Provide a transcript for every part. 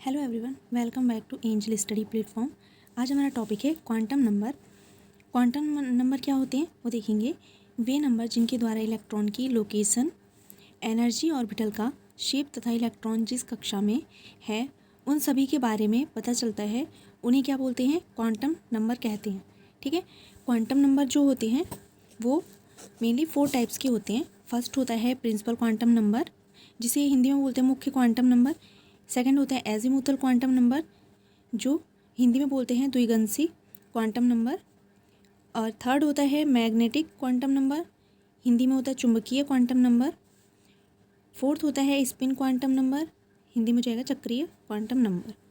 Hello everyone, welcome back to angel study platform. आज हमारा topic है क्वांटम नंबर। क्वांटम नंबर क्या होते हैं वो देखेंगे। वे नंबर जिनके द्वारा इलेक्ट्रॉन की लोकेशन, एनर्जी ऑर्बिटल का शेप तथा इलेक्ट्रॉन जिस कक्षा में है उन सभी के बारे में पता चलता है, उन्हें क्या बोलते हैं? क्वांटम नंबर कहते हैं। ठीक है, क्वांटम नंबर जो होते हैं वो मेनली 4 टाइप्स के होते हैं। फर्स्ट होता है प्रिंसिपल क्वांटम नंबर, जिसे हिंदी में बोलते हैं मुख्य क्वांटम नंबर। सेकंड होता है एजीमुथल क्वांटम नंबर, जो हिंदी में बोलते हैं द्विगंशी क्वांटम नंबर। और थर्ड होता है मैग्नेटिक क्वांटम नंबर, हिंदी में होता है चुंबकीय क्वांटम नंबर। फोर्थ होता है स्पिन क्वांटम नंबर, हिंदी में जाएगा चक्रीय quantum number.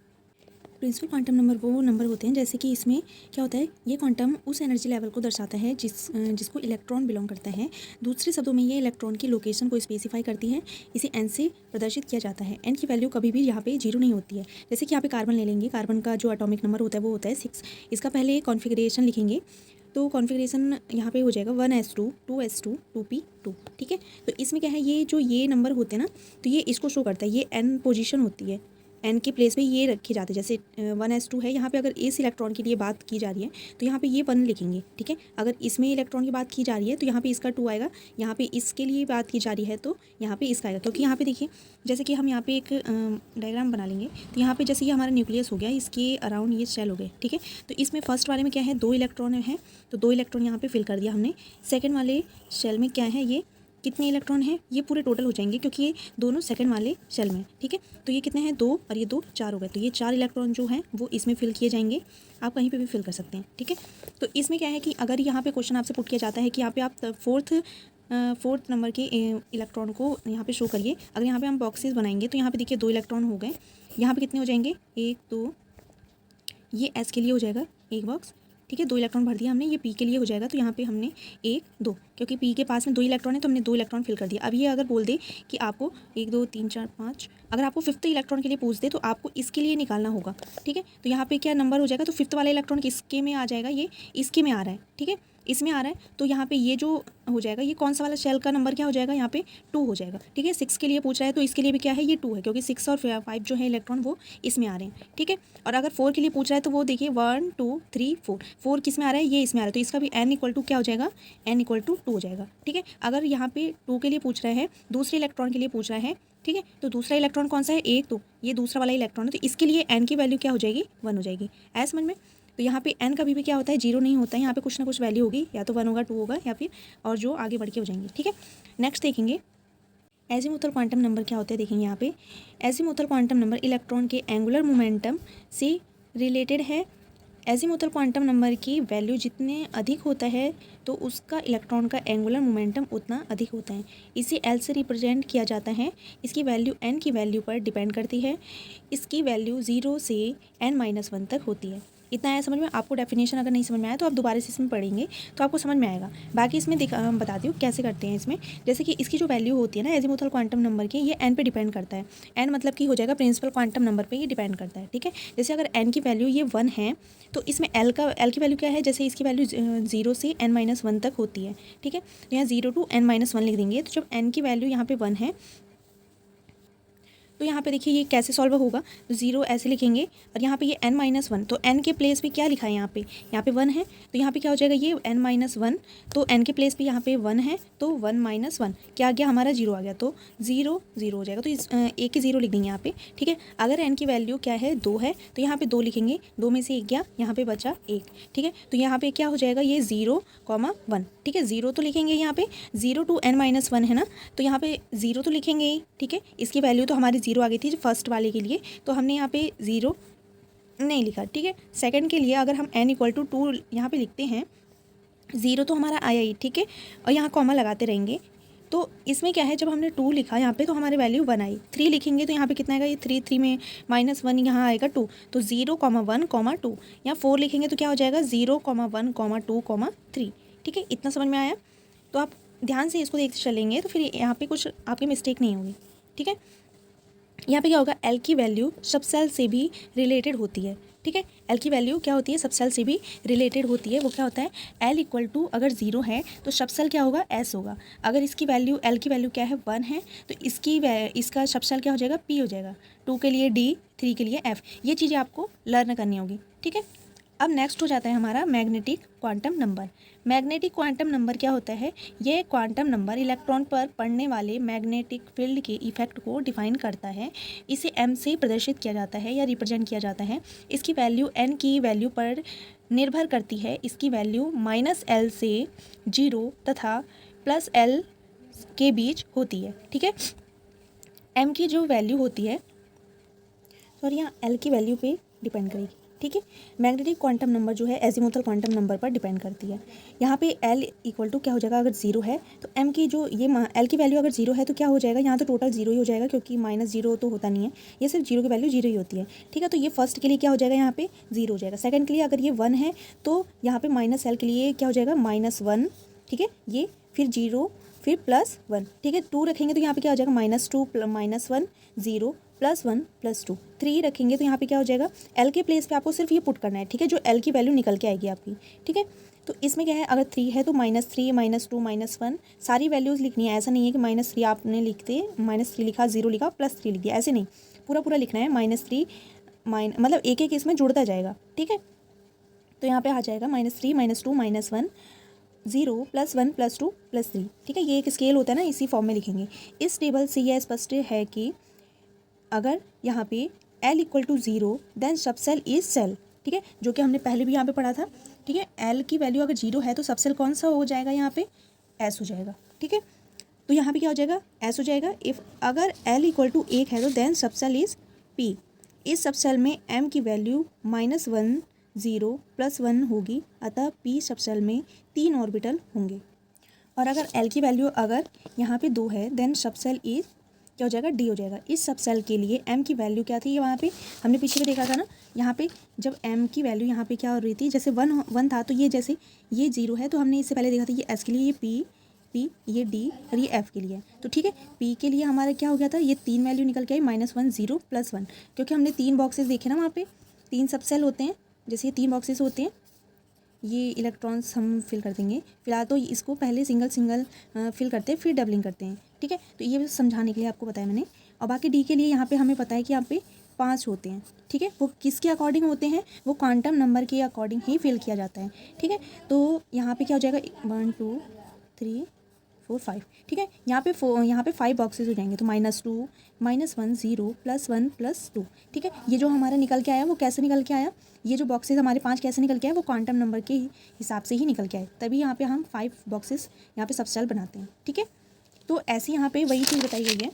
Principal quantum number वो नंबर होते हैं जैसे कि इसमें क्या होता है, ये क्वांटम उस एनर्जी लेवल को दर्शाता है जिसको इलेक्ट्रॉन बिलोंग करता है। दूसरे शब्दों में ये इलेक्ट्रॉन की लोकेशन को स्पेसिफाई करती है। इसे एन से प्रदर्शित किया जाता है। एन की वैल्यू कभी भी यहाँ पे 0 नहीं होती है। जैसे कि यहाँ पे कार्बन ले लेंगे, कार्बन का जो एटॉमिक नंबर होता है वो होता है 6। इसका पहले कॉन्फ़िगरेशन लिखेंगे, तो कॉन्फ़िगरेशन यहाँ पे हो जाएगा 1s2 2s2 2p2। ठीक है, तो इसमें क्या है, ये नंबर होते हैं ना, तो ये इसको शो करता है। ये एन पोजीशन होती है, एन के प्लेस पे ये रखे जाते हैं। जैसे 1s2 है, यहाँ पे अगर इस इलेक्ट्रॉन के लिए बात की जा रही है तो यहाँ पे ये 1 लिखेंगे। ठीक है, अगर इसमें इलेक्ट्रॉन की बात की जा रही है तो यहाँ पे इसका 2 आएगा। यहाँ पे इसके लिए बात की जा रही है तो यहाँ पे इसका आएगा। क्योंकि यहाँ पे देखिए, जैसे कि हम यहाँ पे एक डायग्राम बना लेंगे, तो यहाँ पे जैसे ये हमारा न्यूक्लियस हो गया, इसके अराउंड ये शेल हो गए। ठीक है, तो इसमें फर्स्ट वाले में क्या है, 2 इलेक्ट्रॉन है, तो 2 इलेक्ट्रॉन यहाँ पे फिल कर दिया हमने। सेकेंड वाले शेल में क्या है, ये कितने इलेक्ट्रॉन हैं, ये पूरे टोटल हो जाएंगे क्योंकि ये दोनों सेकंड वाले शेल में। ठीक है, तो ये कितने हैं, 2 और ये 2 4 हो गए। तो ये 4 इलेक्ट्रॉन जो हैं वो इसमें फिल किए जाएंगे। आप कहीं पे भी फिल कर सकते हैं। ठीक है, तो इसमें क्या है कि अगर यहाँ पे क्वेश्चन आपसे पुट किया जाता है कि यहाँ पे आप फोर्थ नंबर के इलेक्ट्रॉन को यहाँ पे शो करिए। अगर यहाँ पे हम बॉक्सेस बनाएंगे तो यहाँ पे देखिए 2 इलेक्ट्रॉन हो गए। यहाँ पे कितने हो जाएंगे, 1 2, ये एस के लिए हो जाएगा एक बॉक्स। ठीक है, 2 इलेक्ट्रॉन भर दिया हमने। ये पी के लिए हो जाएगा, तो यहाँ पे हमने 1 2, क्योंकि पी के पास में 2 इलेक्ट्रॉन है तो हमने 2 इलेक्ट्रॉन फिल कर दिया। अब ये अगर बोल दे कि आपको 1 2 3 4 5, अगर आपको 5th इलेक्ट्रॉन के लिए पूछ दे तो आपको इसके लिए निकालना होगा। ठीक है, तो यहाँ पे क्या नंबर हो जाएगा, तो 5th वाला इलेक्ट्रॉन किसके में आ जाएगा, ये इसके में आ रहा है। ठीक है, इसमें आ रहा है, तो यहाँ पे ये जो हो जाएगा, ये कौन सा वाला शेल का नंबर क्या हो जाएगा, यहाँ पे 2 हो जाएगा। ठीक है, 6 के लिए पूछ रहा है तो इसके लिए भी क्या है, ये 2 है, क्योंकि 6 और 5 जो है इलेक्ट्रॉन वो इसमें आ रहे हैं। ठीक है, और अगर 4 के लिए पूछ रहा है तो वो देखिए 1 2 3 4 किस में आ रहा है, ये इसमें आ रहा है, तो इसका भी n इक्वल टू क्या हो जाएगा, n इक्वल टू 2 हो जाएगा। ठीक है, अगर यहाँ पे 2 के लिए पूछ रहा है, दूसरे इलेक्ट्रॉन के लिए पूछ रहा है, ठीक है, तो दूसरा इलेक्ट्रॉन कौन सा है, 1 2, ये दूसरा वाला इलेक्ट्रॉन है, तो इसके लिए n की वैल्यू क्या हो जाएगी, 1 हो जाएगी। ऐसा समझ में? तो यहाँ पे n कभी भी क्या होता है, 0 नहीं होता है। यहाँ पे कुछ ना कुछ वैल्यू होगी, या तो 1 होगा, 2 होगा, या फिर और जो आगे बढ़ के हो जाएंगे। ठीक है, नेक्स्ट देखेंगे एजीमुथल क्वांटम नंबर क्या होते हैं। देखेंगे यहाँ पे एजीमुथल क्वांटम नंबर इलेक्ट्रॉन के एंगुलर मोमेंटम से रिलेटेड है। एजीमुथल क्वांटम नंबर की वैल्यू जितने अधिक होता है तो उसका इलेक्ट्रॉन का एंगुलर मोमेंटम उतना अधिक होता है। इसे एल से रिप्रेजेंट किया जाता है। इसकी वैल्यू एन की वैल्यू पर डिपेंड करती है। इसकी वैल्यू 0 से n-1 तक होती है। इतना आया समझ में? आपको डेफिनेशन अगर नहीं समझ में आया तो आप दोबारा से इसमें पढ़ेंगे तो आपको समझ में आएगा। बाकी इसमें बताती हूँ कैसे करते हैं इसमें। जैसे कि इसकी जो वैल्यू होती है ना एजीमुथल क्वांटम नंबर की, ये n पे डिपेंड करता है। n मतलब कि हो जाएगा प्रिंसिपल क्वांटम नंबर पे ये डिपेंड करता है। ठीक है, जैसे अगर n की वैल्यू ये 1 है तो इसमें l की वैल्यू क्या है, जैसे इसकी वैल्यू 0 से n-1 तक होती है। ठीक है, तो यहाँ 0 to n-1 लिख देंगे। तो जब n की वैल्यू यहाँ पे 1 है तो यहाँ पे देखिए ये कैसे सॉल्व होगा, तो 0 ऐसे लिखेंगे और यहाँ पे ये n-1, तो n के प्लेस पे क्या लिखा है, यहाँ पे 1 है, तो यहाँ पे क्या हो जाएगा, ये n-1, तो n के प्लेस पे यहाँ पे 1 है, तो 1-1 क्या आ गया हमारा, 0 आ गया, तो 0 0 हो जाएगा। तो इस एक ही 0 लिख देंगे यहाँ पे। ठीक है, अगर n की वैल्यू क्या है, 2 है, तो यहाँ पे 2 लिखेंगे, 2 में से 1 गया, यहाँ पे बचा 1। ठीक है, तो यहाँ पे क्या हो जाएगा, ये 0,1। ठीक है, 0 तो लिखेंगे यहाँ पे, 0 to n-1 है ना, तो यहाँ पे 0 तो लिखेंगे ही। ठीक है, इसकी वैल्यू तो हमारी 0 आ गई थी फर्स्ट वाले के लिए, तो हमने यहाँ पे 0 नहीं लिखा। ठीक है, सेकंड के लिए अगर हम n इक्वल टू 2 यहाँ पे लिखते हैं, 0 तो हमारा आया ही। ठीक है, और यहाँ कॉमा लगाते रहेंगे। तो इसमें क्या है, जब हमने 2 लिखा यहाँ पे तो हमारी वैल्यू 1 आई। 3 लिखेंगे तो यहाँ पे कितना आएगा, ये 3 में -1 यहाँ आएगा 2, तो 0,1, 2। यहाँ 4 लिखेंगे तो क्या हो जाएगा, 0,1, 2, 3। ठीक है, इतना समझ में आया? तो आप ध्यान से इसको देखते चलेंगे तो फिर यहाँ पे कुछ आपकी मिस्टेक नहीं होगी। ठीक है, यहाँ पे क्या होगा, एल की वैल्यू सब सेल से भी रिलेटेड होती है। ठीक है। एल की वैल्यू क्या होती है, सबसेल से भी रिलेटेड होती है। वो क्या होता है, एल इक्वल टू अगर 0 है तो सबसेल क्या होगा, एस होगा। अगर इसकी वैल्यू, एल की वैल्यू क्या है, 1 है, तो इसका सबसेल क्या हो जाएगा, पी हो जाएगा। 2 के लिए डी, 3 के लिए एफ। ये चीज़ें आपको लर्न करनी होगी। ठीक है। अब नेक्स्ट हो जाता है हमारा magnetic quantum number. Magnetic quantum number क्या होता है, ये क्वांटम नंबर इलेक्ट्रॉन पर पड़ने वाले मैग्नेटिक फील्ड के इफेक्ट को डिफाइन करता है। इसे एम से प्रदर्शित किया जाता है या रिप्रेजेंट किया जाता है। इसकी वैल्यू एन की वैल्यू पर निर्भर करती है। इसकी वैल्यू -L से 0 तथा +L के बीच होती है। ठीक है। एम की जो वैल्यू होती है, सॉरी, यहाँ एल की वैल्यू पे डिपेंड करेगी। ठीक है। मैग्नेटिक क्वांटम नंबर जो है एजीमुथल क्वांटम नंबर पर डिपेंड करती है। यहाँ पे एल इक्वल टू क्या हो जाएगा, अगर 0 है तो एम की जो ये एल की वैल्यू अगर 0 है तो क्या हो जाएगा, यहाँ तो टोटल 0 ही हो जाएगा, क्योंकि -0 तो होता नहीं है, ये सिर्फ 0 की वैल्यू 0 ही होती है। ठीक है। तो ये फर्स्ट के लिए क्या हो जाएगा, यहाँ पे 0 हो जाएगा। सेकंड के लिए अगर ये 1 है तो यहाँ पे -L के लिए क्या हो जाएगा, -1। ठीक है। ये फिर 0 फिर +1। ठीक है। 2 रखेंगे तो यहाँ पे क्या हो जाएगा, -2 -1 0 +1 +2। 3 रखेंगे तो यहाँ पे क्या हो जाएगा, एल के प्लेस पे आपको सिर्फ ये पुट करना है। ठीक है। जो एल की वैल्यू निकल के आएगी आपकी। ठीक है। तो इसमें क्या है, अगर 3 है तो -3 -2 -1 सारी वैल्यूज़ लिखनी है। ऐसा नहीं है कि -3 आपने लिखते -3 लिखा, 0 लिखा, +3 लिख दिया, ऐसे नहीं, पूरा पूरा लिखना है। -3 मतलब एक एक इसमें जुड़ता जाएगा। ठीक है। तो यहाँ पे आ जाएगा -3 -2 -1 0 +1 +2 +3। ठीक है। ये एक स्केल होता है ना, इसी फॉर्म में लिखेंगे। इस टेबल से यह स्पष्ट है कि अगर यहाँ पे L equal to 0 then subshell is cell. ठीक है। जो कि हमने पहले भी यहाँ पे पढ़ा था। ठीक है। L की वैल्यू अगर 0 है तो सबसेल कौन सा हो जाएगा, यहाँ पे S हो जाएगा। ठीक है। तो यहाँ पे क्या हो जाएगा, S हो जाएगा। इफ़ अगर L इक्वल टू 1 है तो देन सबसेल इज P। इस सबसेल में M की वैल्यू -1 0 +1 होगी, अतः P सबसेल में 3 ऑर्बिटल होंगे। और अगर L की वैल्यू अगर यहाँ पे 2 है देन सबसेल इज क्या हो जाएगा, डी हो जाएगा। इस सबसेल के लिए एम की वैल्यू क्या थी, वहाँ पे हमने पीछे भी देखा था ना, यहाँ पे जब एम की वैल्यू यहाँ पे क्या हो रही थी, जैसे 1 था तो ये जैसे ये 0 है तो हमने इससे पहले देखा था ये एस के लिए, ये पी, ये डी और ये एफ के लिए। तो ठीक है। पी के लिए हमारा क्या हो गया था, ये 3 वैल्यू निकल के आई, -1 0 +1, क्योंकि हमने 3 बॉक्सेस देखे ना, वहाँ पे 3 सबसेल होते हैं। जैसे ये 3 बॉक्सेस होते हैं, ये इलेक्ट्रॉन्स हम फिल कर देंगे। फिलहाल तो इसको पहले सिंगल फिल करते हैं, फिर डबलिंग करते हैं। ठीक है। तो ये समझाने के लिए आपको बताया मैंने। और बाकी डी के लिए यहाँ पे हमें पता है कि यहाँ पे 5 होते हैं। ठीक है। वो किसके अकॉर्डिंग होते हैं, वो क्वांटम नंबर के अकॉर्डिंग ही फिल किया जाता है। ठीक है। तो यहाँ पे क्या हो जाएगा, 1 2 3 4 5। ठीक है। यहाँ पे 5 बॉक्सेस हो जाएंगे, तो -2 -1 0 +1 +2। ठीक है। ये जो हमारा निकल के आया वो कैसे निकल के आया, ये जो बॉक्सेस हमारे 5 कैसे निकल के आए, वो क्वांटम नंबर के हिसाब से ही निकल के आए, तभी यहाँ पे हम 5 बॉक्सेस यहाँ पे सबसेल बनाते हैं। ठीक है। तो ऐसे यहाँ पे वही चीज़ बताई गई है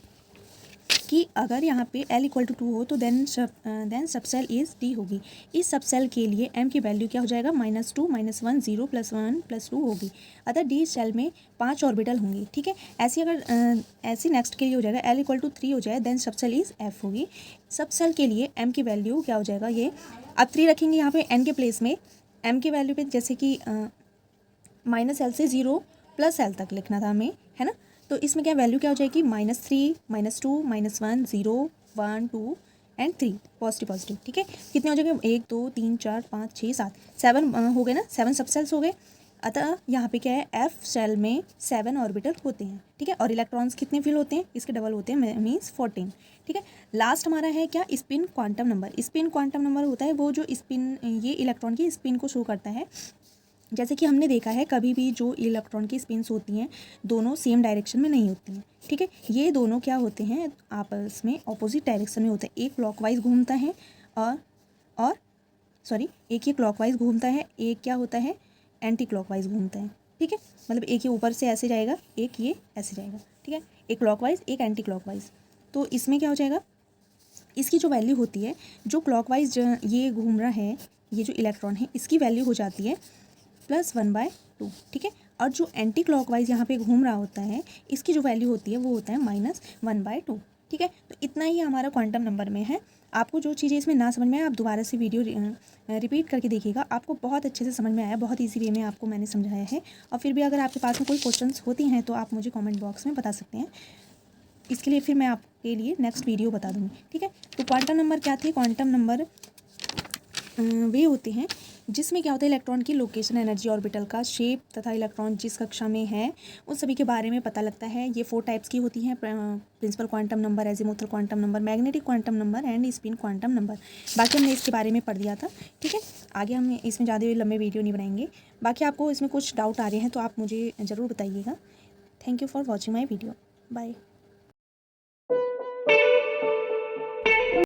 कि अगर यहाँ पे L इक्वल टू 2 हो तो देन सबसेल इज D होगी। इस सबसेल के लिए M की वैल्यू क्या हो जाएगा, -2 -1 0 +1 +2 होगी, अतः D सेल में 5 ऑर्बिटल होंगी। ठीक है। ऐसी अगर ऐसी नेक्स्ट के लिए हो जाएगा, L इक्वल टू 3 हो जाए देन सबसेल इज F होगी। सबसेल के लिए M की वैल्यू क्या हो जाएगा, ये अब 3 रखेंगे यहाँ पे N के प्लेस में। M की वैल्यू पे जैसे कि -L से 0 +L तक लिखना था हमें, है ना। तो इसमें क्या वैल्यू क्या हो जाएगी, -3 -2 -1 0 1 2 एंड 3 पॉजिटिव। ठीक है। कितने हो जाएंगे, 1 2 3 4 5 6 7 7 हो गए ना, 7 सबसेल्स हो गए। अतः यहाँ पे क्या है, एफ सेल में 7 ऑर्बिटल होते हैं। ठीक है। और इलेक्ट्रॉन्स कितने फिल होते हैं, इसके डबल होते हैं, मीन्स 14। ठीक है। लास्ट हमारा है क्या, spin quantum number. Spin quantum number होता है वो जो स्पिन, ये इलेक्ट्रॉन की स्पिन को शो करता है। जैसे कि हमने देखा है, कभी भी जो इलेक्ट्रॉन की स्पिन्स होती हैं दोनों सेम डायरेक्शन में नहीं होती हैं। ठीक है। ये दोनों क्या होते हैं, आपस में ऑपोजिट डायरेक्शन में होते हैं। एक क्लॉकवाइज घूमता है और एक ही क्लॉकवाइज घूमता है, एक क्या होता है, एंटी क्लॉकवाइज घूमता है। ठीक है। मतलब एक ये ऊपर से ऐसे जाएगा, एक ये ऐसे जाएगा। ठीक है। एक क्लॉकवाइज एक एंटी क्लॉकवाइज। तो इसमें क्या हो जाएगा, इसकी जो वैल्यू होती है, जो क्लॉकवाइज ये घूम रहा है, ये जो इलेक्ट्रॉन है, इसकी वैल्यू हो जाती है +1/2। ठीक है। और जो एंटी क्लॉकवाइज यहाँ पे घूम रहा होता है, इसकी जो वैल्यू होती है वो होता है -1/2। ठीक है। तो इतना ही हमारा क्वांटम नंबर में है। आपको जो चीज़ें इसमें ना समझ में आए, आप दोबारा से वीडियो रिपीट करके देखिएगा, आपको बहुत अच्छे से समझ में आया। बहुत ईजी वे में आपको मैंने समझाया है। और फिर भी अगर आपके पास में कोई क्वेश्चंस होती हैं तो आप मुझे कमेंट बॉक्स में बता सकते हैं। इसके लिए फिर मैं आपके लिए नेक्स्ट वीडियो बता दूँगी। ठीक है। तो क्वांटम नंबर क्या थे, क्वांटम नंबर वे होते हैं जिसमें क्या होता है, इलेक्ट्रॉन की लोकेशन, एनर्जी ऑर्बिटल का शेप तथा इलेक्ट्रॉन जिस कक्षा में है उन सभी के बारे में पता लगता है। ये 4 टाइप्स की होती हैं: principal quantum number, azimuthal quantum number, magnetic quantum number and spin quantum number. बाकी हमने इसके बारे में पढ़ दिया था, ठीक है। आगे हम इसमें ज़्यादा लंबे वीडियो नहीं बनाएंगे। बाकी आपको इसमें कुछ डाउट आ रहे हैं तो आप मुझे ज़रूर बताइएगा। Thank you for watching my video. Bye.